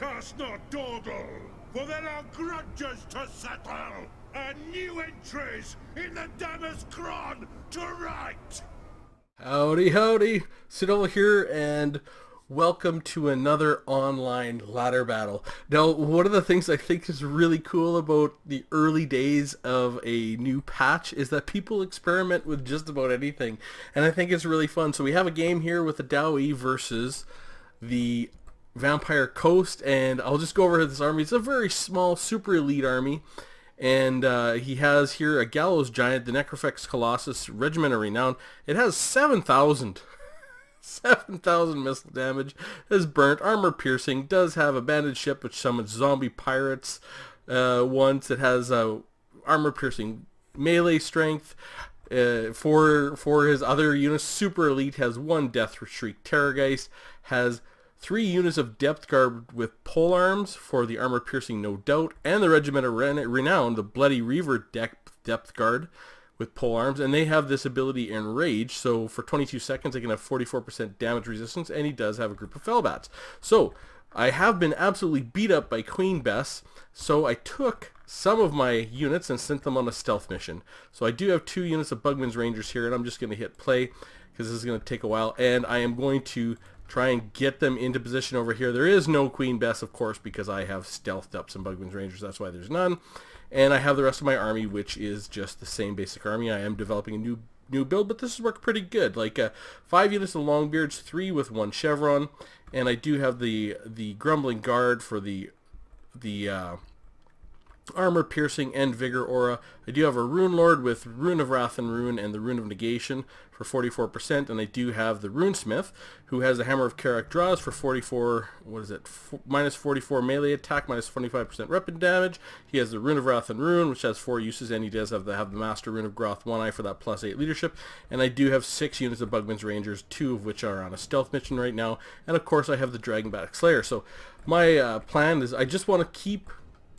Let us not dawdle, for there are grudges to settle, and new entries in the Dammer's Cron to write. Howdy, howdy. Sidol here, and welcome to another online ladder battle. Now, one of the things I think is really cool about the early days of a new patch is that people experiment with just about anything, and I think it's really fun. So we have a game here with the Dowie versus the Vampire Coast, and I'll just go over this army. It's a very small, super elite army. And he has here a Gallows Giant, the Necrofex Colossus, Regiment of Renown. It has 7,000 missile damage, is burnt, armor piercing, does have a banded ship which summons zombie pirates once. It has armor piercing melee strength. For his other units, super elite, has 1 Death Shriek Terrorgeist, has 3 units of Depth Guard with pole arms for the armor piercing no doubt, and the Regiment of Renown, the Bloody Reaver Depth Guard with pole arms, and they have this ability Enrage, so for 22 seconds they can have 44% damage resistance, and he does have a group of Fellbats. So I have been absolutely beat up by Queen Bess, so I took some of my units and sent them on a stealth mission. So I do have 2 units of Bugman's Rangers here, and I'm just going to hit play because this is going to take a while, and I am going to try and get them into position over here. There is no Queen Bess, of course, because I have stealthed up some Bugman's Rangers. That's why there's none. And I have the rest of my army, which is just the same basic army. I am developing a new build, but this has worked pretty good. Like 5 units of Longbeards, 3 with 1 Chevron, and I do have the Grumbling Guard for the armor piercing and vigor aura. I do have a Rune Lord with Rune of Wrath and Rune and the Rune of Negation for 44%, and I do have the Runesmith who has the Hammer of Karak Draws for 44, minus 44 melee attack, minus 25% weapon damage. He has the Rune of Wrath and Rune, which has 4 uses, and he does have the Master Rune of Groth 1 Eye for that plus 8 leadership. And I do have 6 units of Bugman's Rangers, 2 of which are on a stealth mission right now, and of course I have the Dragonback Slayer. So my plan is I just want to keep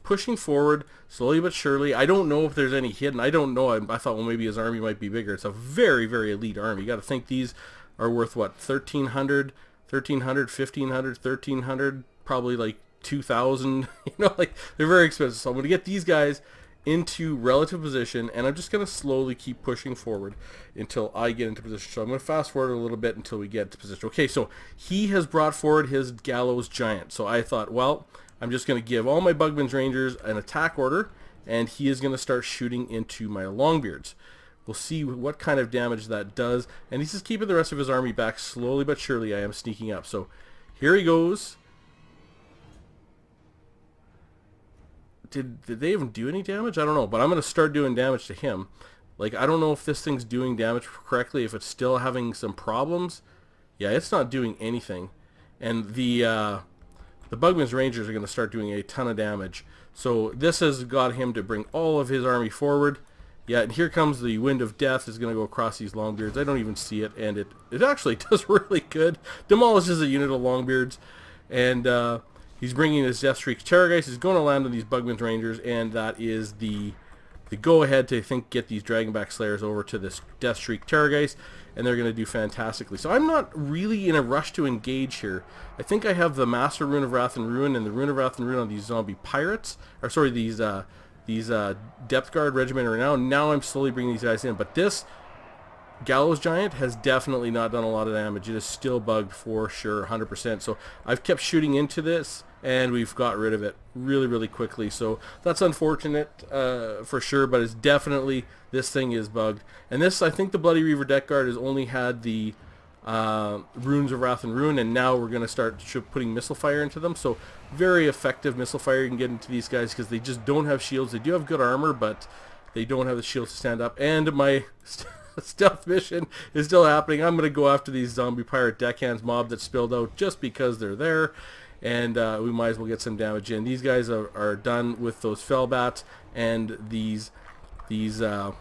pushing forward slowly but surely. I don't know if there's any hidden. I don't know. I thought, well, maybe his army might be bigger. It's a very, very elite army. You got to think these are worth what, 1,300, 1,500, 1,300, probably like 2,000. You know, like they're very expensive. So I'm going to get these guys into relative position, and I'm just going to slowly keep pushing forward until I get into position. So I'm going to fast forward a little bit until we get to position. Okay, so he has brought forward his Gallows Giant. So I thought, well, I'm just going to give all my Bugman's Rangers an attack order, and he is going to start shooting into my Longbeards. We'll see what kind of damage that does, and he's just keeping the rest of his army back. Slowly but surely I am sneaking up. So here he goes. Did they even do any damage? I don't know, but I'm going to start doing damage to him. Like, I don't know if this thing's doing damage correctly, if it's still having some problems. Yeah, it's not doing anything. And the Bugman's Rangers are going to start doing a ton of damage. So this has got him to bring all of his army forward. Yeah, and here comes the Wind of Death. Is going to go across these Longbeards. I don't even see it, and it actually does really good. Demolishes a unit of Longbeards, and he's bringing his Death Shriek Terrorgeist. He's going to land on these Bugman's Rangers, and that is the go-ahead to, I think, get these Dragonback Slayers over to this Death Shriek Terrorgeist, and they're going to do fantastically. So I'm not really in a rush to engage here. I think I have the Master Rune of Wrath and Rune and the Rune of Wrath and Rune on these zombie pirates, or sorry, these Depth Guard Regiment Renown. Now I'm slowly bringing these guys in, but this Gallows Giant has definitely not done a lot of damage. It is still bugged for sure, 100%. So I've kept shooting into this, and we've got rid of it really, really quickly. So that's unfortunate for sure, but it's definitely, this thing is bugged. And this, I think the Bloody Reaver Deck Guard has only had the Runes of Wrath and Rune, and now we're going to start putting missile fire into them. So very effective missile fire you can get into these guys because they just don't have shields. They do have good armor, but they don't have the shields to stand up. And my stealth mission is still happening. I'm going to go after these zombie pirate deckhands mob that spilled out just because they're there, and we might as well get some damage in. These guys are done with those Fellbats, and these Death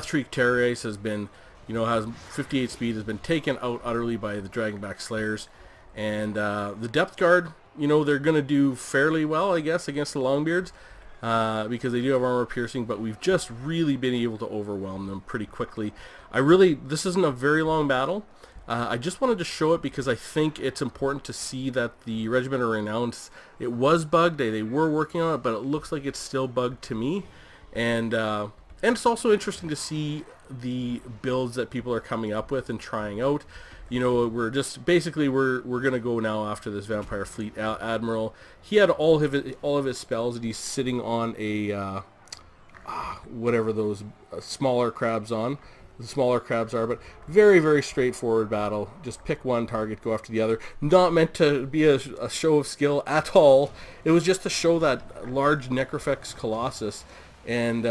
Shriek Terrorgeist has been, you know, has 58 speed, has been taken out utterly by the Dragonback Slayers, and the Depth Guard, you know, they're going to do fairly well, I guess, against the Longbeards. Because they do have armor piercing, but we've just really been able to overwhelm them pretty quickly. This isn't a very long battle. I just wanted to show it because I think it's important to see that the Regiment of Renown, it was bugged. They were working on it, but it looks like it's still bugged to me. And it's also interesting to see the builds that people are coming up with and trying out. You know, we're gonna go now after this Vampire Fleet Admiral. He had all of his spells, and he's sitting on a whatever those smaller crabs on. The smaller crabs are, but very, very straightforward battle. Just pick one target, go after the other. Not meant to be a show of skill at all. It was just to show that large Necrofex Colossus, and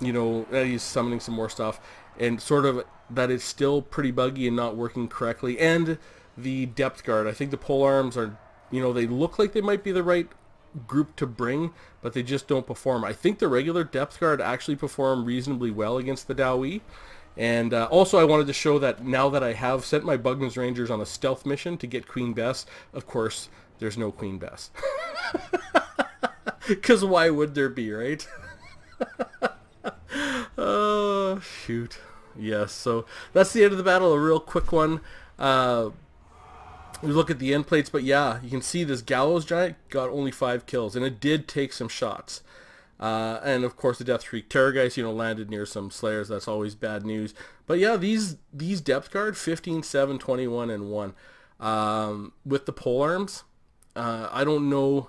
you know, he's summoning some more stuff, and sort of that it's still pretty buggy and not working correctly. And the depth guard, I think the polearms are, you know, they look like they might be the right group to bring, but they just don't perform. I think the regular depth guard actually perform reasonably well against the Dowee. And also I wanted to show that now that I have sent my Bugman's Rangers on a stealth mission to get Queen Bess, of course there's no Queen Bess. Because why would there be, right? Oh, shoot. Yes, so that's the end of the battle, a real quick one. We look at the end plates, but yeah, you can see this Gallows Giant got only 5 kills, and it did take some shots. And of course the Death Shriek Terrorgeist, you know, landed near some Slayers. That's always bad news. But yeah, these depth guard, 15, 7, 21, and 1. With the polearms, I don't know.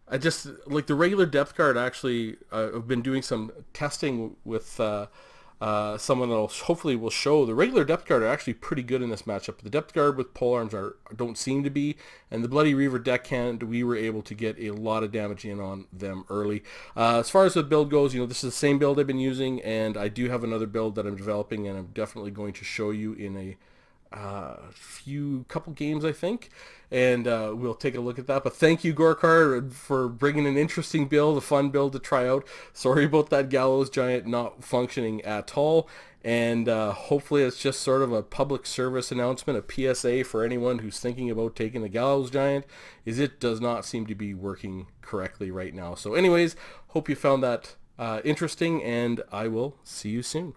I just, like the regular depth guard, actually, I've been doing some testing with someone that hopefully will show. The regular depth guard are actually pretty good in this matchup. The depth guard with polearms don't seem to be, and the Bloody Reaver deckhand, we were able to get a lot of damage in on them early. As far as the build goes, you know, this is the same build I've been using, and I do have another build that I'm developing, and I'm definitely going to show you in a couple games, I think, and we'll take a look at that. But thank you, Gorkar, for bringing an interesting build, a fun build to try out. Sorry about that Gallows Giant not functioning at all, and hopefully it's just sort of a public service announcement, a PSA for anyone who's thinking about taking the Gallows Giant, is it does not seem to be working correctly right now. So anyways, hope you found that interesting, and I will see you soon.